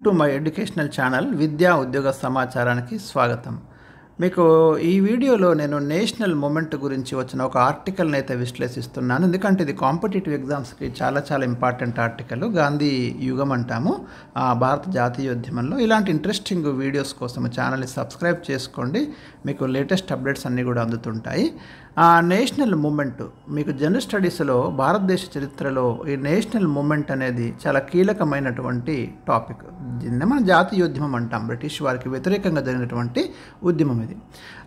To my educational channel విద్యా ఉద్యోగ సమాచారానికి స్వాగతం. మీకు ఈ వీడియోలో నేను నేషనల్ మూమెంట్ గురించి వచ్చిన ఒక ఆర్టికల్ని అయితే విశ్లేషిస్తున్నాను. ఎందుకంటే ఇది కాంపిటేటివ్ ఎగ్జామ్స్కి చాలా ఇంపార్టెంట్ ఆర్టికల్. గాంధీ యుగం అంటాము భారత జాతీయోద్యమంలో. ఇలాంటి ఇంట్రెస్టింగ్ వీడియోస్ కోసం ఛానల్ని సబ్స్క్రైబ్ చేసుకోండి. మీకు లేటెస్ట్ అప్డేట్స్ అన్నీ కూడా అందుతుంటాయి. నేషనల్ మూమెంట్ మీకు జనరల్ స్టడీస్లో భారతదేశ చరిత్రలో ఈ నేషనల్ మూమెంట్ అనేది చాలా కీలకమైనటువంటి టాపిక్. దీన్ని మనం జాతీయోద్యమం అంటాం. బ్రిటిష్ వారికి వ్యతిరేకంగా జరిగినటువంటి ఉద్యమం ఇది.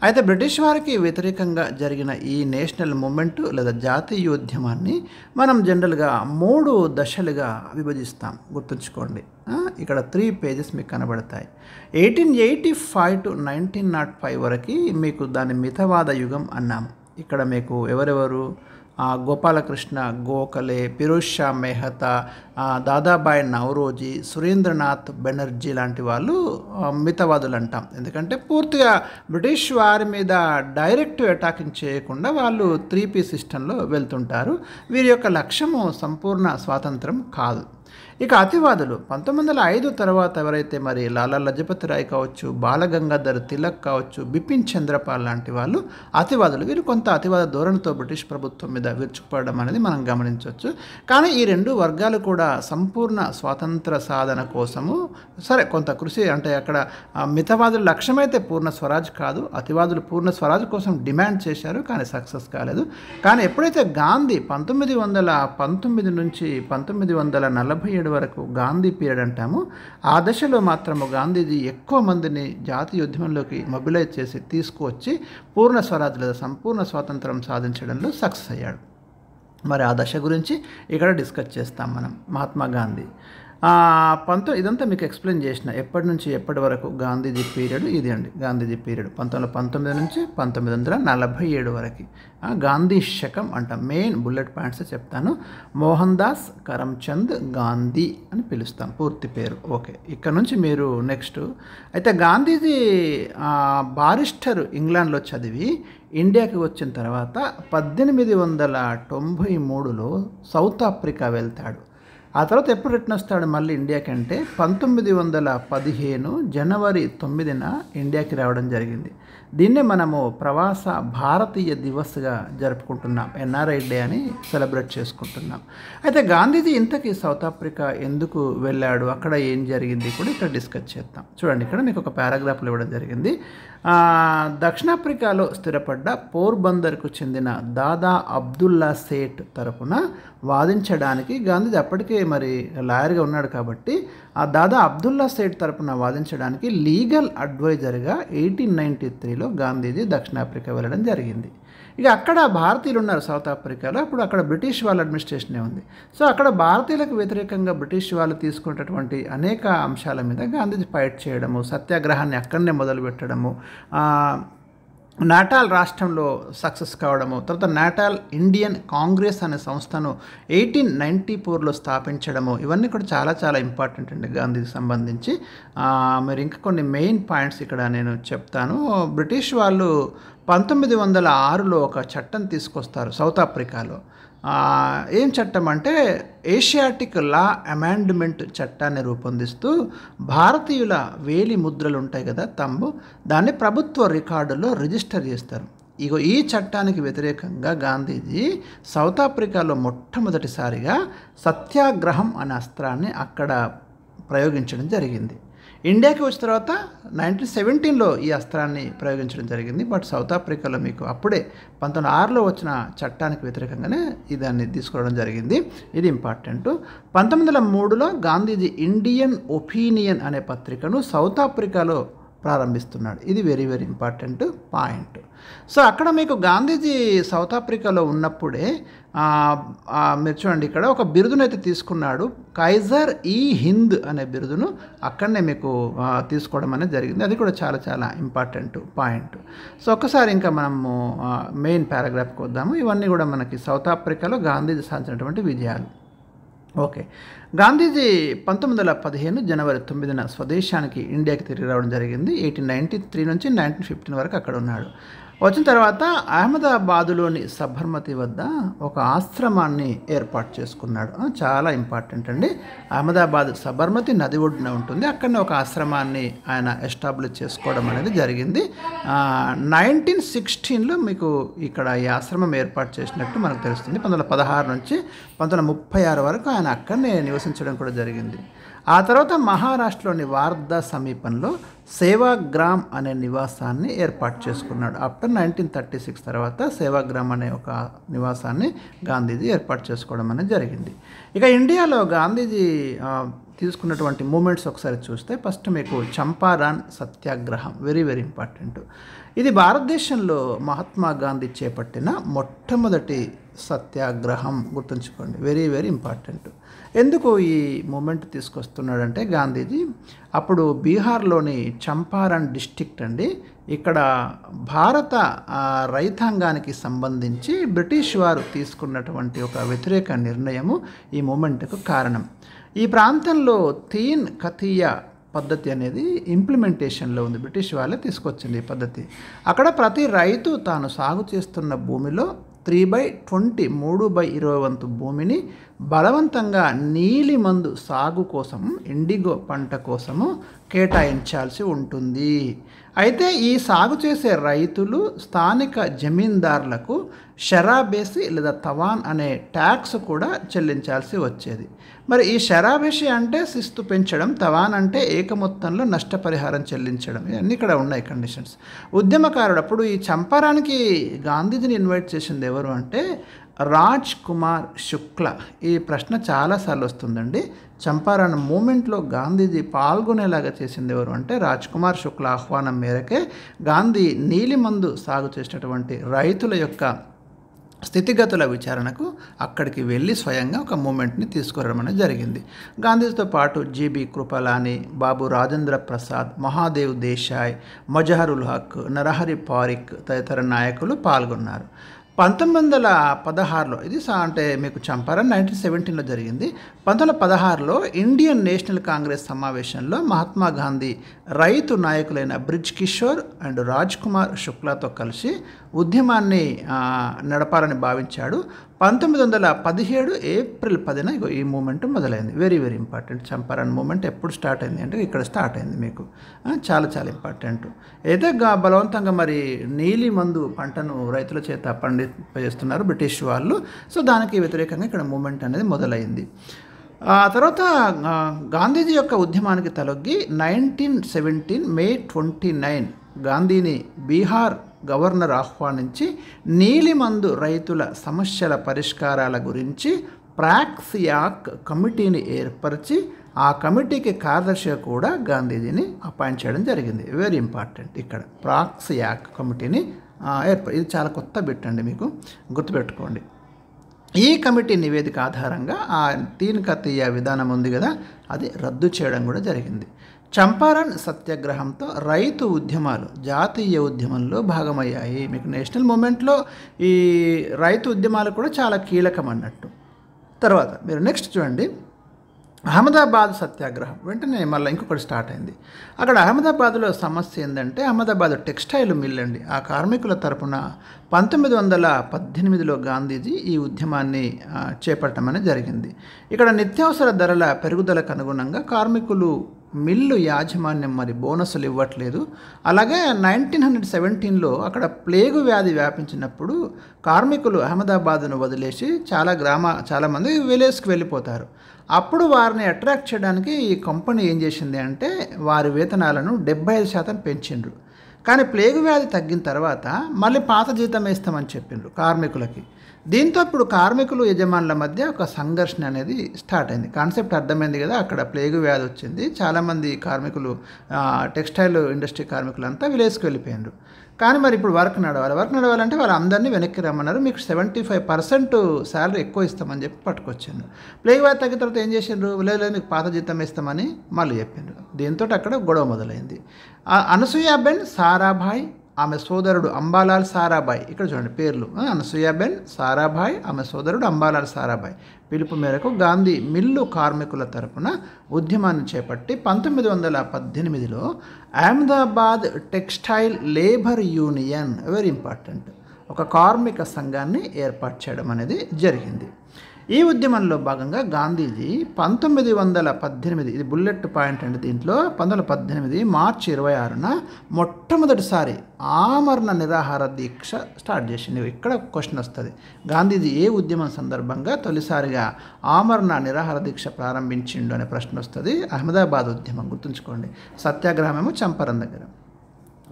అయితే బ్రిటిష్ వారికి వ్యతిరేకంగా జరిగిన ఈ నేషనల్ మూమెంట్ లేదా జాతీయోద్యమాన్ని మనం జనరల్గా 3 దశలుగా విభజిస్తాం. గుర్తుంచుకోండి. ఇక్కడ 3 పేజెస్ మీకు కనబడతాయి. 1885 to 1905 వరకు మీకు దాని మితవాద యుగం అన్నాము. ఇక్కడ మీకు ఎవరెవరు గోపాలకృష్ణ గోఖలే, ఫిరోజ్ షా మెహతా, దాదాబాయి నౌరోజీ, సురేంద్రనాథ్ బెనర్జీ లాంటి వాళ్ళు మితవాదులు అంటాం. ఎందుకంటే పూర్తిగా బ్రిటిష్ వారి మీద డైరెక్ట్ అటాకింగ్ చేయకుండా వాళ్ళు 3P సిస్టంలో వెళ్తుంటారు. వీరి యొక్క లక్ష్యము సంపూర్ణ స్వాతంత్రం కాదు. ఇక అతివాదులు 1905 తర్వాత ఎవరైతే మరి లాలా లజపతి రాయ్ కావచ్చు, బాలగంగాధర్ తిలక్ కావచ్చు, బిపిన్ చంద్రపాల్ లాంటి వాళ్ళు అతివాదులు. వీరు కొంత అతివాద ధోరణితో బ్రిటిష్ ప్రభుత్వం మీద విరుచుకుపడడం అనేది మనం గమనించవచ్చు. కానీ ఈ 2 వర్గాలు కూడా సంపూర్ణ స్వాతంత్ర సాధన కోసము సరే కొంత కృషి, అంటే అక్కడ మితవాదుల లక్ష్యమైతే పూర్ణ స్వరాజ్ కాదు, అతివాదులు పూర్ణ స్వరాజ్ కోసం డిమాండ్ చేశారు, కానీ సక్సెస్ కాలేదు. కానీ ఎప్పుడైతే గాంధీ 1919 నుంచి 1947 వరకు గాంధీ పీరియడ్ అంటాము, ఆ దశలో మాత్రము గాంధీజీ ఎక్కువ మందిని జాతీయోద్యమంలోకి మొబిలైజ్ చేసి తీసుకువచ్చి పూర్ణ స్వరాజ్ లేదా సంపూర్ణ స్వాతంత్రం సాధించడంలో సక్సెస్ అయ్యాడు. మరి ఆ దశ గురించి ఇక్కడ డిస్కస్ చేస్తాం మనం. మహాత్మా గాంధీ ఇదంతా మీకు ఎక్స్ప్లెయిన్ చేసిన ఎప్పటి నుంచి ఎప్పటి వరకు గాంధీజీ పీరియడ్ ఇది అండి. గాంధీజీ పీరియడ్ 1919 నుంచి 1947 వరకు గాంధీ శకం అంటాం. మెయిన్ బుల్లెట్ పాయింట్స్ చెప్తాను. మోహన్ దాస్ కరమ్చంద్ గాంధీ అని పిలుస్తాం పూర్తి పేరు. ఓకే, ఇక్కడ నుంచి మీరు నెక్స్ట్ అయితే గాంధీజీ బారిస్టర్ ఇంగ్లాండ్లో చదివి ఇండియాకి వచ్చిన తర్వాత 1893లో సౌత్ ఆఫ్రికా వెళ్తాడు. ఆ తర్వాత ఎప్పుడు రిటర్న్ వస్తాడు మళ్ళీ ఇండియాకి అంటే 1915 జనవరి 9న ఇండియాకి రావడం జరిగింది. దీన్నే మనము ప్రవాస భారతీయ దివస్గా జరుపుకుంటున్నాం. ఎన్ఆర్ఐ డే అని సెలబ్రేట్ చేసుకుంటున్నాం. అయితే గాంధీజీ ఇంతకీ సౌత్ ఆఫ్రికా ఎందుకు వెళ్ళాడు, అక్కడ ఏం జరిగింది కూడా ఇక్కడ డిస్కస్ చేద్దాం. చూడండి, ఇక్కడ మీకు ఒక పారాగ్రాఫ్లో ఇవ్వడం జరిగింది. దక్షిణాఫ్రికాలో స్థిరపడ్డ పోర్బందర్కు చెందిన దాదా అబ్దుల్లా సేట్ తరపున వాదించడానికి గాంధీజీ అప్పటికే మరి లాయర్గా ఉన్నాడు కాబట్టి ఆ దాదా అబ్దుల్లా సేట్ తరపున వాదించడానికి లీగల్ అడ్వైజర్గా 1893లో గాంధీజీ దక్షిణాఫ్రికా వెళ్ళడం జరిగింది. ఇక అక్కడ భారతీయులు ఉన్నారు సౌత్ ఆఫ్రికాలో. అప్పుడు అక్కడ బ్రిటిష్ వాళ్ళ అడ్మినిస్ట్రేషనే ఉంది. సో అక్కడ భారతీయులకు వ్యతిరేకంగా బ్రిటిష్ వాళ్ళు తీసుకున్నటువంటి అనేక అంశాల మీద గాంధీజీ ఫైట్ చేయడము, సత్యాగ్రహాన్ని అక్కడనే మొదలుపెట్టడము, నాటాల్ రాష్ట్రంలో సక్సెస్ కావడము, తర్వాత నాటాల్ ఇండియన్ కాంగ్రెస్ అనే సంస్థను 1894లో స్థాపించడము, ఇవన్నీ కూడా చాలా ఇంపార్టెంట్ అండి గాంధీకి సంబంధించి. మరి ఇంకా కొన్ని మెయిన్ పాయింట్స్ ఇక్కడ నేను చెప్తాను. బ్రిటిష్ వాళ్ళు 1906లో ఒక చట్టం తీసుకొస్తారు సౌత్ ఆఫ్రికాలో. ఏం చట్టం అంటే ఏషియాటిక్ లా అమెండ్మెంట్ చట్టాన్ని రూపొందిస్తూ భారతీయుల వేలి ముద్రలు ఉంటాయి కదా, తంబు, దాన్ని ప్రభుత్వ రికార్డులో రిజిస్టర్ చేస్తారు. ఇగో ఈ చట్టానికి వ్యతిరేకంగా గాంధీజీ సౌత్ ఆఫ్రికాలో మొట్టమొదటిసారిగా సత్యాగ్రహం అనే అస్త్రాన్ని అక్కడ ప్రయోగించడం జరిగింది. ఇండియాకి వచ్చిన తర్వాత 1917లో ఈ అస్త్రాన్ని ప్రయోగించడం జరిగింది. బట్ సౌత్ ఆఫ్రికాలో మీకు అప్పుడే 1906లో వచ్చిన చట్టానికి వ్యతిరేకంగానే దాన్ని తీసుకోవడం జరిగింది. ఇది ఇంపార్టెంట్. 1903లో గాంధీజీ ఇండియన్ ఒపీనియన్ అనే పత్రికను సౌత్ ఆఫ్రికాలో ప్రారంభిస్తున్నాడు. ఇది వెరీ ఇంపార్టెంట్ పాయింట్. సో అక్కడ మీకు గాంధీజీ సౌత్ ఆఫ్రికాలో ఉన్నప్పుడే మీరు చూడండి, ఇక్కడ ఒక బిరుదునైతే తీసుకున్నాడు. కైజర్ ఈ హింద్ అనే బిరుదును అక్కడనే మీకు తీసుకోవడం అనేది జరిగింది. అది కూడా చాలా ఇంపార్టెంట్ పాయింట్. సో ఒక్కసారి ఇంకా మనము మెయిన్ పారాగ్రాఫ్కి వద్దాము. ఇవన్నీ కూడా మనకి సౌత్ ఆఫ్రికాలో గాంధీజీ సాధించినటువంటి విజయాలు. ఓకే, గాంధీజీ 1915 జనవరి 9న స్వదేశానికి ఇండియాకి తిరిగి రావడం జరిగింది. 1893 నుంచి 1915 వరకు అక్కడ ఉన్నాడు. వచ్చిన తర్వాత అహ్మదాబాదులోని సబర్మతి వద్ద ఒక ఆశ్రమాన్ని ఏర్పాటు చేసుకున్నాడు. చాలా ఇంపార్టెంట్ అండి. అహ్మదాబాద్ సబర్మతి నది ఒడ్డున ఉంటుంది. అక్కడనే ఒక ఆశ్రమాన్ని ఆయన ఎస్టాబ్లిష్ చేసుకోవడం అనేది జరిగింది. 1916లో మీకు ఇక్కడ ఈ ఆశ్రమం ఏర్పాటు చేసినట్టు మనకు తెలుస్తుంది. 1916 నుంచి 1936 వరకు ఆయన అక్కడనే నివసించడం కూడా జరిగింది. ఆ తర్వాత మహారాష్ట్రలోని వార్దా సమీపంలో సేవాగ్రామ్ అనే నివాసాన్ని ఏర్పాటు చేసుకున్నాడు. ఆఫ్టర్ 1936 తర్వాత సేవాగ్రామ్ అనే ఒక నివాసాన్ని గాంధీజీ ఏర్పాటు చేసుకోవడం అనేది జరిగింది. ఇక ఇండియాలో గాంధీజీ తీసుకున్నటువంటి మూమెంట్స్ ఒకసారి చూస్తే ఫస్ట్ మీకు చంపారాన్ సత్యాగ్రహం వెరీ వెరీ ఇంపార్టెంట్. ఇది భారతదేశంలో మహాత్మా గాంధీ చేపట్టిన మొట్టమొదటి సత్యాగ్రహం, గుర్తుంచుకోండి, వెరీ వెరీ ఇంపార్టెంట్. ఎందుకు ఈ మూమెంట్ తీసుకొస్తున్నాడంటే గాంధీజీ అప్పుడు బీహార్లోని చంపారణ్ డిస్ట్రిక్ట్ అండి, ఇక్కడ భారత రైతాంగానికి సంబంధించి బ్రిటిష్ వారు తీసుకున్నటువంటి ఒక వ్యతిరేక నిర్ణయము ఈ మూమెంట్కు కారణం. ఈ ప్రాంతంలో తీన్ కథీయ పద్ధతి అనేది ఇంప్లిమెంటేషన్లో ఉంది. బ్రిటిష్ వాళ్ళే తీసుకొచ్చింది ఈ పద్ధతి. అక్కడ ప్రతి రైతు తాను సాగు చేస్తున్న భూమిలో 3/20 3/20 వంతు భూమిని బలవంతంగా నీలి మందు సాగు కోసం, ఇండిగో పంట కోసము కేటాయించాల్సి ఉంటుంది. అయితే ఈ సాగు చేసే రైతులు స్థానిక జమీందారులకు షరాబేసి లేదా తవాన్ అనే ట్యాక్స్ కూడా చెల్లించాల్సి వచ్చేది. మరి ఈ షరాబేసి అంటే శిస్తు పెంచడం, తవాన్ అంటే ఏక మొత్తంలో నష్టపరిహారం చెల్లించడం, ఇవన్నీ ఇక్కడ ఉన్నాయి కండిషన్స్. ఉద్యమకారుడు అప్పుడు ఈ చంపారానికి గాంధీజీని ఇన్వైట్ చేసింది ఎవరు అంటే రాజ్ కుమార్ శుక్ల. ఈ ప్రశ్న చాలాసార్లు వస్తుందండి. చంపారణ్ మూమెంట్లో గాంధీజీ పాల్గొనేలాగా చేసింది ఎవరు అంటే రాజ్ కుమార్ శుక్ల ఆహ్వానం మేరకే గాంధీ నీలిమందు సాగు చేసినటువంటి రైతుల యొక్క స్థితిగతుల విచారణకు అక్కడికి వెళ్ళి స్వయంగా ఒక మూమెంట్ని తీసుకురావడం అనేది జరిగింది. గాంధీజీతో పాటు జీబీ కృపలాని, బాబు రాజేంద్ర ప్రసాద్, మహాదేవ్ దేశాయ్, మజహరుల్ హక్, నరహరి పారిక్ తదితర నాయకులు పాల్గొన్నారు. 1916లో ఇది అంటే మీకు చంపారన్ 1917లో జరిగింది. 1916లో ఇండియన్ నేషనల్ కాంగ్రెస్ సమావేశంలో మహాత్మా గాంధీ రైతు నాయకులైన బ్రిజ్ కిషోర్ అండ్ రాజ్ కుమార్ శుక్లాతో కలిసి ఉద్యమాన్ని నడపాలని భావించాడు. 1917 ఏప్రిల్ 10న ఈ మూమెంట్ మొదలైంది. Very very important. Champaran movement ఎప్పుడు స్టార్ట్ అయింది అంటే ఇక్కడ స్టార్ట్ అయింది. మీకు చాలా చాలా ఇంపార్టెంట్. అయితే బలవంతంగా మరి నీలి మందు పంటను రైతుల చేత పండింపజేస్తున్నారు బ్రిటిష్ వాళ్ళు. సో దానికి వ్యతిరేకంగా ఇక్కడ మూమెంట్ అనేది మొదలైంది. ఆ తర్వాత గాంధీజీ యొక్క ఉద్యమానికి తలొగ్గి 1917 మే 29 గాంధీని బీహార్ గవర్నర్ ఆహ్వానించి నీలిమందు రైతుల సమస్యల పరిష్కారాల గురించి ప్రాక్సియాక్ కమిటీని ఏర్పరిచి ఆ కమిటీకి కార్యదర్శిగా కూడా గాంధీజీని అపాయింట్ చేయడం జరిగింది. Very important. ఇక్కడ ప్రాక్సియాక్ కమిటీని ఇది చాలా కొత్త బిట్ అండి, మీకు గుర్తుపెట్టుకోండి. ఈ కమిటీ నివేదిక ఆధారంగా ఆ తీన్ కథీయ విధానం ఉంది కదా, అది రద్దు చేయడం కూడా జరిగింది. చంపారణ్ సత్యాగ్రహంతో రైతు ఉద్యమాలు జాతీయ ఉద్యమంలో భాగమయ్యాయి. మీకు నేషనల్ మూమెంట్లో ఈ రైతు ఉద్యమాలు కూడా చాలా కీలకం అన్నట్టు. తర్వాత మీరు నెక్స్ట్ చూడండి, అహ్మదాబాద్ సత్యాగ్రహం. వెంటనే మళ్ళీ ఇంకొకటి స్టార్ట్ అయింది. అక్కడ అహ్మదాబాద్లో సమస్య ఏంటంటే అహ్మదాబాద్ టెక్స్టైల్ మిల్ అండి. ఆ కార్మికుల తరపున 1918లో గాంధీజీ ఈ ఉద్యమాన్ని చేపట్టడం అనేది జరిగింది. ఇక్కడ నిత్యావసర ధరల పెరుగుదలకు అనుగుణంగా కార్మికులు మిల్లు యాజమాన్యం మరి బోనసులు ఇవ్వట్లేదు. అలాగే 1917లో అక్కడ ప్లేగు వ్యాధి వ్యాపించినప్పుడు కార్మికులు అహ్మదాబాద్ను వదిలేసి చాలామంది విలేజ్కి వెళ్ళిపోతారు. అప్పుడు వారిని అట్రాక్ట్ చేయడానికి ఈ కంపెనీ ఏం చేసింది అంటే వారి వేతనాలను 75% పెంచిండ్రు. కానీ ప్లేగు వ్యాధి తగ్గిన తర్వాత మళ్ళీ పాత జీతం వేస్తామని చెప్పిండ్రు కార్మికులకి. దీంతో ఇప్పుడు కార్మికులు యజమానుల మధ్య ఒక సంఘర్షణ అనేది స్టార్ట్ అయింది. కాన్సెప్ట్ అర్థమైంది కదా, అక్కడ ప్లేగు వ్యాధి వచ్చింది. చాలామంది కార్మికులు టెక్స్టైల్ ఇండస్ట్రీ కార్మికులు అంతా విలేజ్కి వెళ్ళిపోయినారు. కానీ మరి ఇప్పుడు వర్క్ నడవాలంటే వాళ్ళందరినీ వెనక్కి రమ్మన్నారు. మీకు 75% శాలరీ ఎక్కువ ఇస్తామని చెప్పి పట్టుకొచ్చిండ్రు. ప్లేగ్ వ్యాధి తగ్గిన తర్వాత ఏం చేసిండ్రు, లేదు మీకు పాత జీతం ఇస్తామని మళ్ళీ చెప్పిండ్రు. దీంతో అక్కడ గొడవ మొదలైంది. అనసూయాబెన్, సారాభాయ్, ఆమె సోదరుడు అంబాలాల్ సారాభాయ్, ఇక్కడ చూడండి పేర్లు, అనసూయాబెన్ సారాభాయ్, ఆమె సోదరుడు అంబాలాల్ సారాభాయ్ పిలుపు మేరకు గాంధీ మిల్లు కార్మికుల తరపున ఉద్యమాన్ని చేపట్టి 1918లో Ahmedabad textile labour union, very important, ఒక కార్మిక సంఘాన్ని ఏర్పాటు చేయడం అనేది జరిగింది. ఈ ఉద్యమంలో భాగంగా గాంధీజీ 1918, ఇది బుల్లెట్ పాయింట్ అండి, దీంట్లో 1918 మార్చి 26న మొట్టమొదటిసారి ఆమరణ నిరాహార దీక్ష స్టార్ట్ చేసింది. ఇక్కడ క్వశ్చన్ వస్తుంది, గాంధీజీ ఏ ఉద్యమం సందర్భంగా తొలిసారిగా ఆమరణ నిరాహార దీక్ష ప్రారంభించిండు అనే ప్రశ్న వస్తుంది. అహ్మదాబాద్ ఉద్యమం గుర్తుంచుకోండి, సత్యాగ్రహం ఏమో చంపారన్ దగ్గర.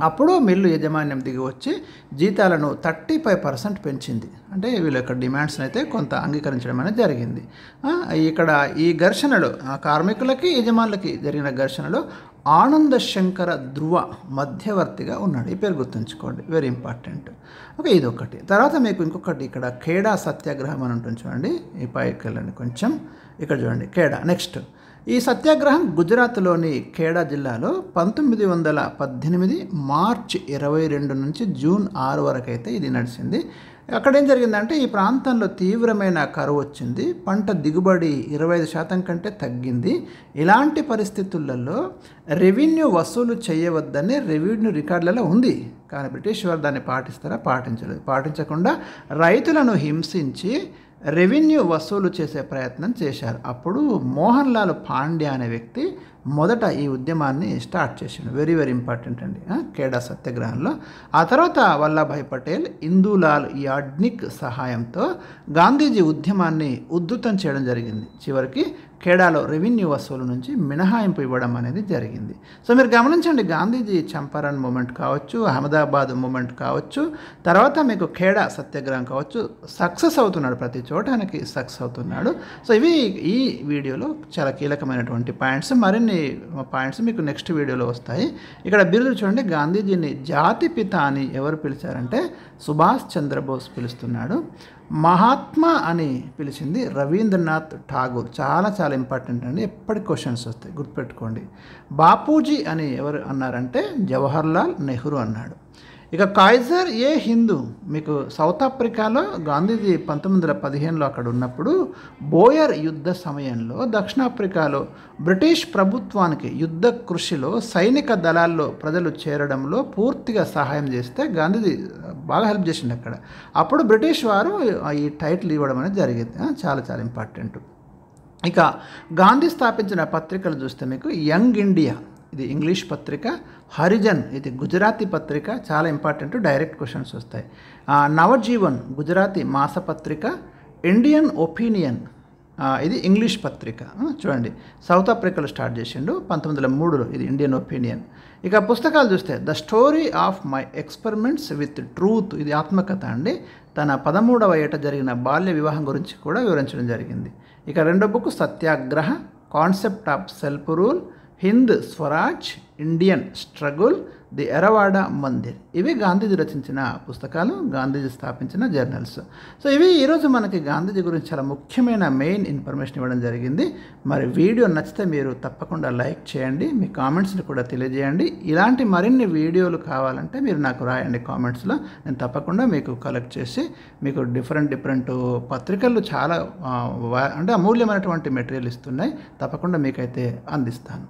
అప్పుడు మిల్లు యాజమాన్యం దిగి వచ్చి జీతాలను 35% పెంచింది. అంటే వీళ్ళ యొక్క డిమాండ్స్ని అయితే కొంత అంగీకరించడం అనేది జరిగింది. ఇక్కడ ఈ ఘర్షణలో కార్మికులకి యజమానులకి జరిగిన ఘర్షణలో ఆనంద శంకర ధ్రువ మధ్యవర్తిగా ఉన్నాడు. ఈ పేరు గుర్తుంచుకోండి, వెరీ ఇంపార్టెంట్. ఓకే, ఇది ఒకటి. తర్వాత మీకు ఇంకొకటి ఇక్కడ ఖేడా సత్యాగ్రహం అని ఉంటుంది చూడండి, ఈ పైకి వెళ్ళండి కొంచెం, ఇక్కడ చూడండి ఖేడా. నెక్స్ట్ ఈ సత్యాగ్రహం గుజరాత్లోని ఖేడా జిల్లాలో 1918 మార్చి 22 నుంచి జూన్ 6 వరకు అయితే ఇది నడిచింది. అక్కడ ఏం జరిగిందంటే ఈ ప్రాంతంలో తీవ్రమైన కరువు వచ్చింది, పంట దిగుబడి 25% కంటే తగ్గింది. ఇలాంటి పరిస్థితులలో రెవెన్యూ వసూలు చేయవద్దని రెవెన్యూ రికార్డులలో ఉంది, కానీ బ్రిటిష్ వారు దాన్ని పాటిస్తారా? పాటించలేదు. పాటించకుండా రైతులను హింసించి రెవెన్యూ వసూలు చేసే ప్రయత్నం చేశారు. అప్పుడు మోహన్ లాల్ పాండ్యా అనే వ్యక్తి మొదట ఈ ఉద్యమాన్ని స్టార్ట్ చేసిండు, వెరీ వెరీ ఇంపార్టెంట్ అండి, ఖేడా సత్యాగ్రహంలో. ఆ తర్వాత వల్లభాయ్ పటేల్, ఇందూలాల్ యాడ్నిక్ సహాయంతో గాంధీజీ ఉద్యమాన్ని ఉద్ధృతం చేయడం జరిగింది. చివరికి ఖేడాలో రెవెన్యూ వసూలు నుంచి మినహాయింపు ఇవ్వడం అనేది జరిగింది. సో మీరు గమనించండి, గాంధీజీ చంపారన్ మూమెంట్ కావచ్చు, అహ్మదాబాద్ మూమెంట్ కావచ్చు, తర్వాత మీకు ఖేడా సత్యాగ్రహం కావచ్చు, సక్సెస్ అవుతున్నాడు, ప్రతి చోట ఆయనకి సక్సెస్ అవుతున్నాడు. సో ఇవి ఈ వీడియోలో చాలా కీలకమైనటువంటి పాయింట్స్. మరిన్ని పాయింట్స్ మీకు నెక్స్ట్ వీడియోలో వస్తాయి. ఇక్కడ బిరుదు చూడండి, గాంధీజీని జాతిపిత అని ఎవరు పిలిచారంటే సుభాష్ చంద్రబోస్ పిలుస్తున్నాడు. మహాత్మా అని పిలిచింది రవీంద్రనాథ్ ఠాగూర్, చాలా చాలా ఇంపార్టెంట్ అండి, ఎప్పటికి క్వశ్చన్స్ వస్తాయి, గుర్తుపెట్టుకోండి. బాపూజీ అని ఎవరు అన్నారంటే జవహర్లాల్ నెహ్రూ అన్నాడు. ఇక కైజర్ ఏ హిందూ, మీకు సౌత్ ఆఫ్రికాలో గాంధీజీ 1915లో అక్కడ ఉన్నప్పుడు బోయర్ యుద్ధ సమయంలో దక్షిణాఫ్రికాలో బ్రిటిష్ ప్రభుత్వానికి యుద్ధ కృషిలో సైనిక దళాల్లో ప్రజలు చేరడంలో పూర్తిగా సహాయం చేస్తే గాంధీజీ బాగా హెల్ప్ చేసింది అక్కడ. అప్పుడు బ్రిటిష్ వారు ఈ టైటిల్ ఇవ్వడం అనేది జరిగింది, చాలా చాలా ఇంపార్టెంట్. ఇక గాంధీ స్థాపించిన పత్రికలు చూస్తే మీకు యంగ్ ఇండియా, ఇది ఇంగ్లీష్ పత్రిక, హరిజన్ ఇది గుజరాతీ పత్రిక, చాలా ఇంపార్టెంట్, డైరెక్ట్ క్వశ్చన్స్ వస్తాయి. నవజీవన్ గుజరాతీ మాసపత్రిక, ఇండియన్ ఒపీనియన్ ఇది ఇంగ్లీష్ పత్రిక. చూడండి సౌత్ ఆఫ్రికాలో స్టార్ట్ చేసిండు 1903లో, ఇది ఇండియన్ ఒపీనియన్. ఇక పుస్తకాలు చూస్తే the story of my experiments with truth, ఇది ఆత్మకథ అండి, తన 13వ ఏట జరిగిన బాల్య వివాహం గురించి కూడా వివరించడం జరిగింది. ఇక రెండో book Satyagraha, concept of self rule, Hind Swaraj, Indian struggle, the Yerwada Mandir, ఇవి గాంధీజీ రచించిన పుస్తకాలు, గాంధీజీ స్థాపించిన జర్నల్స్. సో ఇవి ఈరోజు మనకి గాంధీజీ గురించి చాలా ముఖ్యమైన మెయిన్ ఇన్ఫర్మేషన్ ఇవ్వడం జరిగింది. మరి వీడియో నచ్చితే మీరు తప్పకుండా లైక్ చేయండి, మీ కామెంట్స్ని కూడా తెలియజేయండి. ఇలాంటి మరిన్ని వీడియోలు కావాలంటే మీరు నాకు రాయండి కామెంట్స్లో, నేను తప్పకుండా మీకు కలెక్ట్ చేసి మీకు డిఫరెంట్ పత్రికలు చాలా అంటే అమూల్యమైనటువంటి మెటీరియల్ ఇస్తున్నాయి, తప్పకుండా మీకైతే అందిస్తాను.